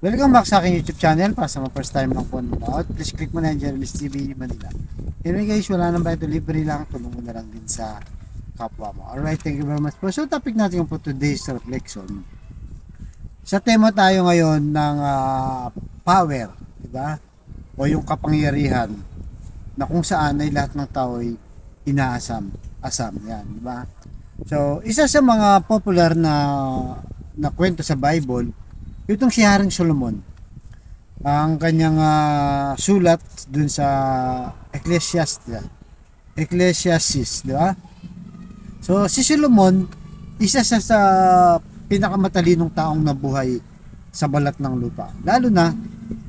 Welcome back sa aking YouTube channel. Para sa mga first time lang po nanonood, please click mo na yung Jeremy's TV Manila. Anyway guys, wala nang bayad, libre lang. Tulong mo na lang din sa kapwa mo. Alright, thank you very much po. So topic natin po today's reflection. Sa tema tayo ngayon ng power, di ba? O yung kapangyarihan na kung saan ay lahat ng tao ay asam, yan, di ba? So, isa sa mga popular na kwento sa Bible, itong si Haring Solomon, ang kanyang sulat dun sa Ecclesiastes, di ba? So si Solomon, isa sa pinakamatalinong taong nabuhay sa balat ng lupa. Lalo na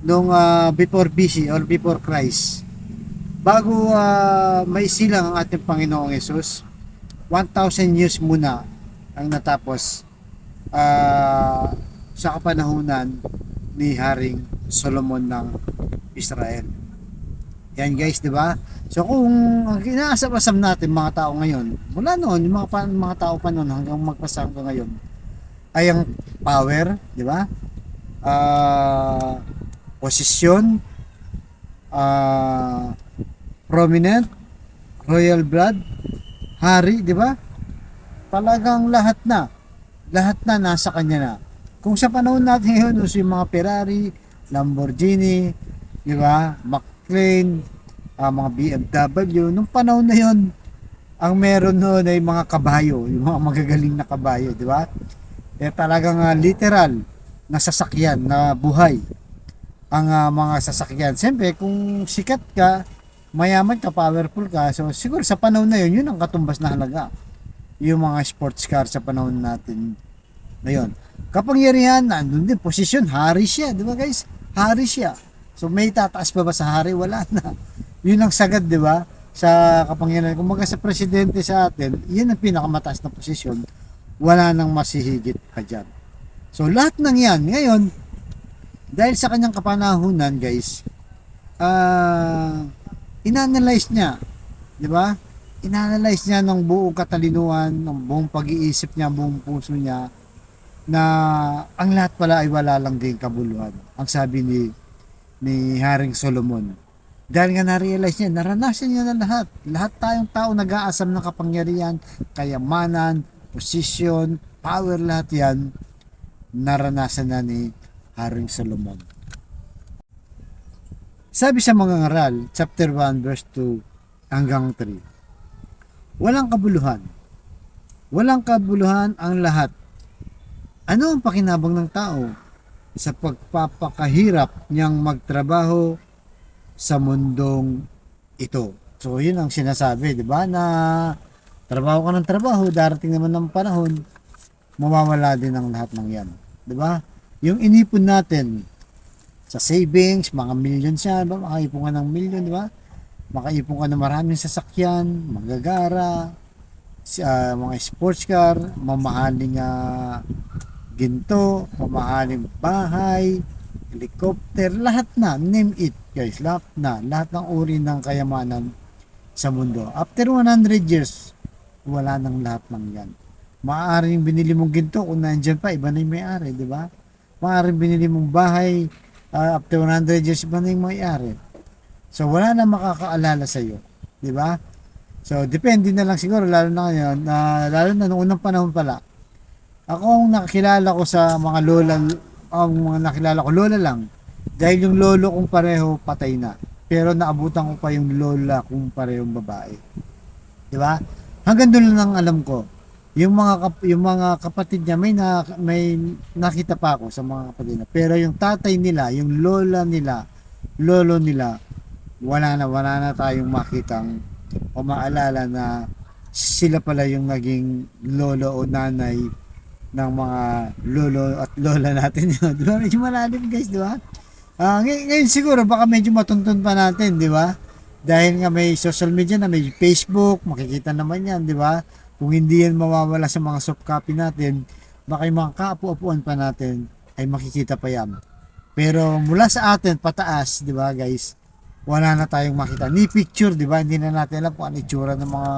nung before BC or before Christ. Bago maisilang ang ating Panginoong Yesus, 1,000 years muna ang natapos sa kapanahunan ni Haring Solomon ng Israel. Yan guys, di ba? So kung ang inaasam-asam natin mga tao ngayon, mula noon, yung mga tao pa noon hanggang magpasa hanggang ngayon, ay ang power, di ba? Posisyon, prominent, royal blood, hari, di ba? Talagang lahat na nasa kanya na. Kung sa panahon natin ngayon, uso yung mga Ferrari, Lamborghini, di ba? McLaren, mga BMW, nung panahon na yon, ang meron noon ay mga kabayo, yung mga magagaling na kabayo, di ba? Eh talagang literal na sasakyan na buhay ang mga sasakyan. Siyempre, kung sikat ka, mayaman ka, powerful ka, so siguro sa panahon na yun, yun ang katumbas na halaga. Yung mga sports car sa panahon natin ngayon. Kapangyarihan, nandun din, posisyon, hari siya, di ba guys? Hari siya. So may tataas pa ba sa hari? Wala na. Yun ang sagad, di ba? Sa kapangyarihan. Kung sa presidente sa atin, yun ang pinakamataas na posisyon. Wala nang masihigit pa dyan. So lahat ng yan, ngayon, dahil sa kanyang kapanahunan, guys, inanalyze niya, di ba? Inanalyze niya ng buong katalinuhan, ng buong pag-iisip niya, buong puso niya, na ang lahat pala ay wala lang din kabuluhan. Ang sabi ni Haring Solomon. Dahil nga na-realize niya, naranasan niya na lahat. Lahat tayong tao nag-aasam ng kapangyarihan, kayamanan, posisyon, power, lahat yan, naranasan na ni Haring Solomon. Sabi sa mga ngaral, chapter 1, verse 2 hanggang 3, walang kabuluhan. Walang kabuluhan ang lahat. Ano ang pakinabang ng tao sa pagpapakahirap niyang magtrabaho sa mundong ito? So, yun ang sinasabi, di ba? Na trabaho ka ng trabaho, darating naman ng panahon, mawawala din ang lahat ng yan. Di ba? Yung inipon natin sa savings, mga million siya, ba? Makaipon ka ng million, di ba? Makaipon ka ng maraming sasakyan, magagara, mga sports car, mamahaling ginto, mamahaling bahay, helicopter, lahat na, name it guys, lahat ng uri ng kayamanan sa mundo. After 100 years, wala nang lahat ng yan. Maaaring binili mong ginto, kung nandyan pa, iba na yung may-ari, di ba? Maaaring binili mong bahay, after 100 years, iba na yung may-ari. So, wala na makakaalala sa iyo, di ba? So, depende na lang siguro, lalo na ngayon, lalo na noong unang panahon pala, ako ang nakilala ko sa mga lola, ang mga nakilala ko, lola lang. Dahil yung lolo kong pareho patay na. Pero naabutan ko pa yung lola kong parehong babae. Di ba? Hanggang doon lang ang alam ko. Yung mga kapatid niya, may nakita pa ako sa mga kapatid niya. Pero yung tatay nila, yung lola nila, lolo nila, wala na tayong makitang o maalala na sila pala yung naging lolo o nanay ng mga lolo at lola natin yun. Di ba? Medyo malalim guys, di ba? Ngayon siguro baka medyo matuntun pa natin, di ba? Dahil nga may social media na, may Facebook, makikita naman yan, di ba? Kung hindi yan mawawala sa mga soft copy natin, baka yung mga kaapu-apuan pa natin ay makikita pa yan. Pero mula sa atin pataas, di ba guys? Wala na tayong makita. Ni picture, di ba? Hindi na natin alam kung ano itsura ng mga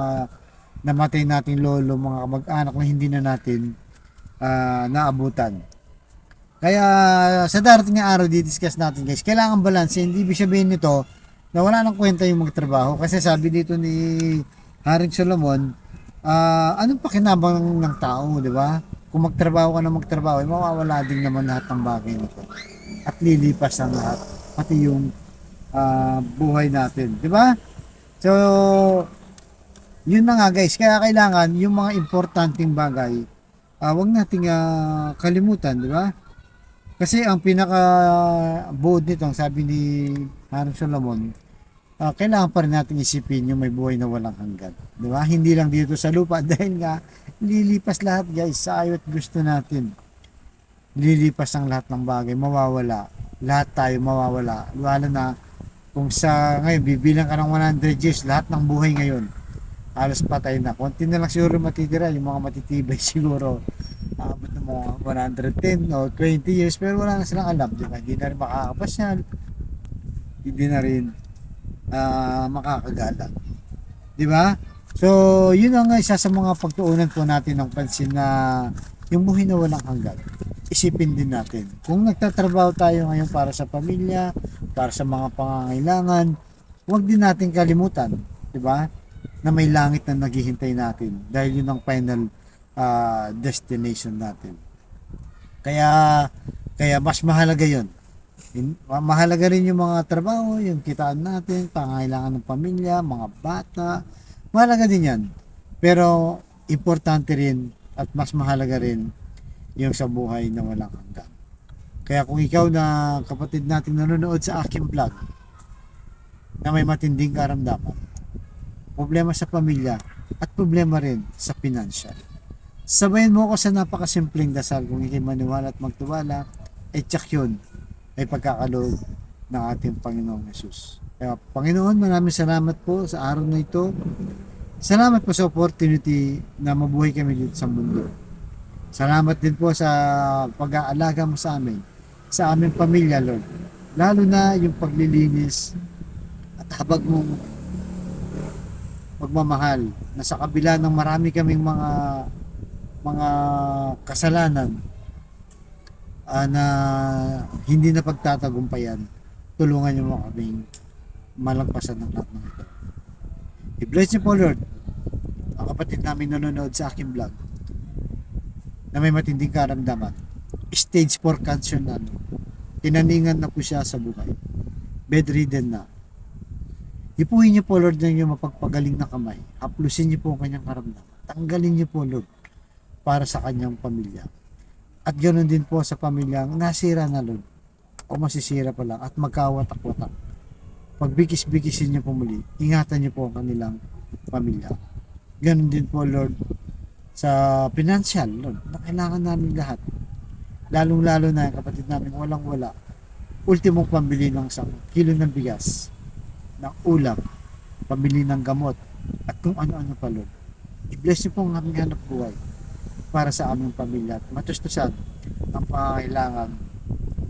namatay nating lolo, mga kamag-anak na hindi na natin naabutan. Kaya sa darating na araw di-discuss natin guys, kailangan balance. Hindi ibig sabihin nito na wala nang kwenta yung magtrabaho. Kasi sabi dito ni Haring Solomon, anong pakinabang ng tao, di ba? Kung magtrabaho ka na magtrabaho, mawawala din naman lahat ng bagay nito. At lilipas ang lahat, pati yung buhay natin, di ba? So, yun na nga guys, kaya kailangan yung mga importanteng bagay, wag nating kalimutan, di ba? Kasi ang pinaka buod nito, ang sabi ni Haring Solomon, kailangan pa rin natin isipin yung may buhay na walang hanggan. Di ba? Hindi lang dito sa lupa dahil nga lilipas lahat guys sa ayaw at gusto natin. Lilipas ang lahat ng bagay, mawawala. Lahat tayo mawawala. Lalo na kung sa ngayon, bibilang ka ng 100 years, lahat ng buhay ngayon, halos patay na. Konti na lang siguro matitira, yung mga matitibay siguro. Abot ng mga 110 o 20 years, pero wala na silang alam. Di ba? Hindi na rin makakapasyal. Hindi na rin makakagala. Di ba? So, yun ang isa sa mga pagtuunan po natin ng pansin na yung buhay na walang hanggan. Isipin din natin. Kung nagtatrabaho tayo ngayon para sa pamilya, para sa mga pangangailangan, huwag din natin kalimutan, di ba? Na may langit na naghihintay natin dahil yun ang final destination natin. Kaya mas mahalaga yun. Mahalaga rin yung mga trabaho, yung kitaan natin, pangangailangan ng pamilya, mga bata. Mahalaga din yan. Pero importante rin at mas mahalaga rin yung sa buhay na walang hanggan. Kaya kung ikaw na kapatid natin nanonood sa aking vlog na may matinding karamdaman, problema sa pamilya at problema rin sa financial, sabayin mo ako sa napakasimpleng dasal. Kung ikay maniwala at magtiwala, tsak yun ay pagkakaloob ng ating Panginoong Yesus. Kaya Panginoon, maraming salamat po sa araw na ito. Salamat po sa opportunity na mabuhay kami dito sa mundo. Salamat din po sa pag-aalaga mo sa amin, sa aming pamilya, Lord. Lalo na yung paglilinis at habag mong pagmamahal na sa kabila ng marami kaming mga kasalanan na hindi na pagtatagumpayan, tulungan niyo mo kaming malagpasan ng lahat ng ito. I-bless niyo po, Lord, ang kapatid namin nanonood sa aking vlog na may matinding karamdaman. Stage 4 cancer na. Tinaningan na po siya sa buhay. Bedridden na. Ipuhin niyo po, Lord, ng iyong mapagpagaling na kamay. Haplusin niyo po ang kanyang karamdaman. Tanggalin niyo po, Lord, para sa kanyang pamilya. At ganoon din po sa pamilyang nasira na, Lord, o masisira pa lang at magkawatak-watak. Pagbigis-bigisin niyo po muli, ingatan niyo po ang kanilang pamilya. Ganoon din po, Lord, sa financial, Lord, na kailangan namin lahat. Lalong-lalo na kapatid namin walang-wala. Ultimong pambili ng 1 kilo ng bigas, ng ulam, pambili ng gamot, at kung ano-ano pa, Lord. I-bless niyo po ang aming hanap buhay para sa aming pamilya at matustusan ang pangangailangan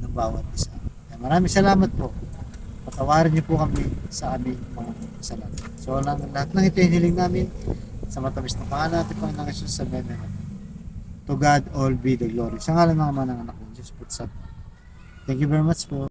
ng bawat isa. Kaya maraming salamat po. Patawarin niyo po kami sa aming mga kasalanan. So lahat ng ito hiniling namin sa matamis na pangalan natin Panginoong Jesus sa Beme. To God all be the glory. Sa ngalan ng Ama ng Anak ng Diyos. Thank you very much po.